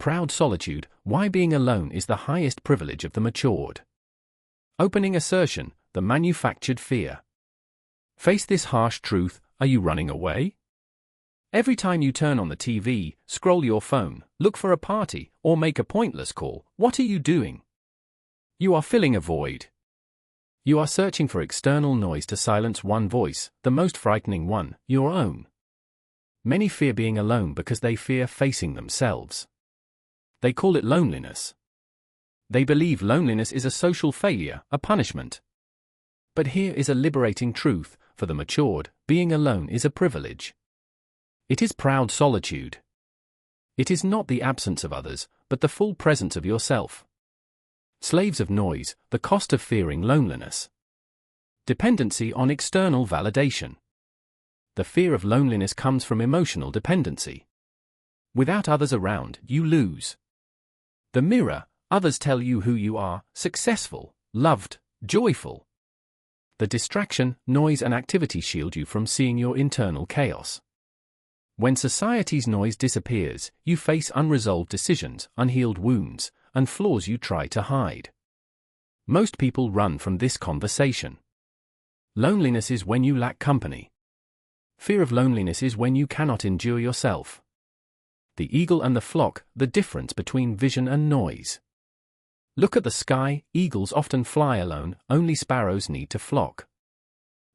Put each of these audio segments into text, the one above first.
Proud solitude, why being alone is the highest privilege of the matured. Opening assertion, the manufactured fear. Face this harsh truth, are you running away? Every time you turn on the TV, scroll your phone, look for a party, or make a pointless call, what are you doing? You are filling a void. You are searching for external noise to silence one voice, the most frightening one, your own. Many fear being alone because they fear facing themselves. They call it loneliness. They believe loneliness is a social failure, a punishment. But here is a liberating truth, for the matured, being alone is a privilege. It is proud solitude. It is not the absence of others, but the full presence of yourself. Slaves of noise, the cost of fearing loneliness. Dependency on external validation. The fear of loneliness comes from emotional dependency. Without others around, you lose. The mirror, others tell you who you are, successful, loved, joyful. The distraction, noise and activity shield you from seeing your internal chaos. When society's noise disappears, you face unresolved decisions, unhealed wounds, and flaws you try to hide. Most people run from this conversation. Loneliness is when you lack company. Fear of loneliness is when you cannot endure yourself. The eagle and the flock, the difference between vision and noise. Look at the sky, eagles often fly alone, only sparrows need to flock.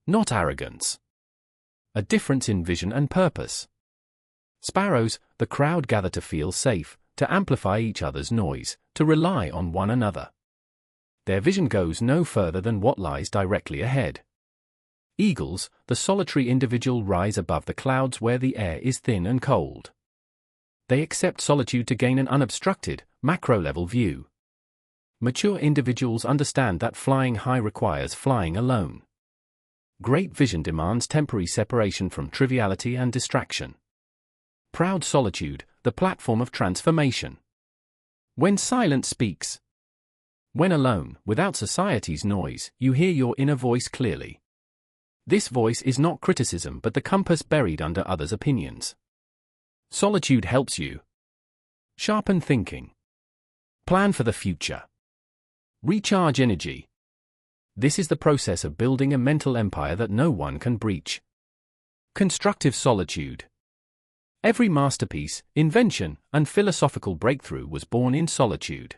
Not arrogance. A difference in vision and purpose. Sparrows, the crowd gather to feel safe, to amplify each other's noise, to rely on one another. Their vision goes no further than what lies directly ahead. Eagles, the solitary individual, rise above the clouds where the air is thin and cold. They accept solitude to gain an unobstructed, macro-level view. Mature individuals understand that flying high requires flying alone. Great vision demands temporary separation from triviality and distraction. Proud solitude, the platform of transformation. When silence speaks. When alone, without society's noise, you hear your inner voice clearly. This voice is not criticism but the compass buried under others' opinions. Solitude helps you sharpen thinking, plan for the future, recharge energy. This is the process of building a mental empire that no one can breach. Constructive solitude. Every masterpiece, invention, and philosophical breakthrough was born in solitude.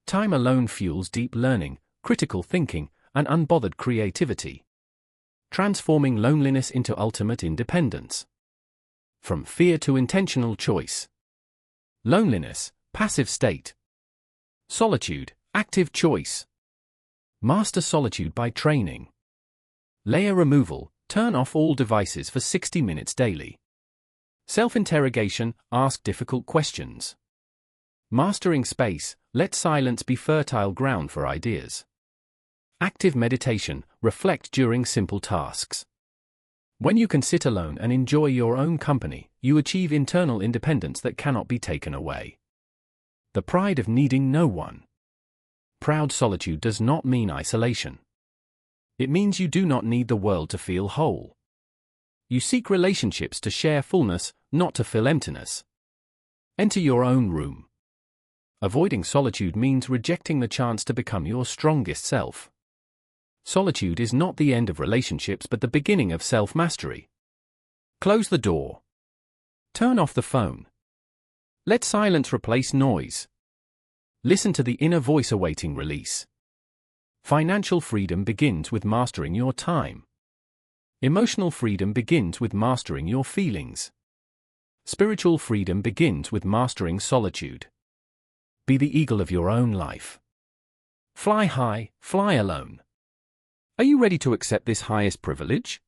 Time alone fuels deep learning, critical thinking, and unbothered creativity, transforming loneliness into ultimate independence. From fear to intentional choice. Loneliness, passive state. Solitude, active choice. Master solitude by training. Layer removal, turn off all devices for 60 minutes daily. Self-interrogation, ask difficult questions. Mastering space, let silence be fertile ground for ideas. Active meditation, reflect during simple tasks. When you can sit alone and enjoy your own company, you achieve internal independence that cannot be taken away. The pride of needing no one. Proud solitude does not mean isolation. It means you do not need the world to feel whole. You seek relationships to share fullness, not to fill emptiness. Enter your own room. Avoiding solitude means rejecting the chance to become your strongest self. Solitude is not the end of relationships but the beginning of self-mastery. Close the door. Turn off the phone. Let silence replace noise. Listen to the inner voice awaiting release. Financial freedom begins with mastering your time. Emotional freedom begins with mastering your feelings. Spiritual freedom begins with mastering solitude. Be the eagle of your own life. Fly high, fly alone. Are you ready to accept this highest privilege?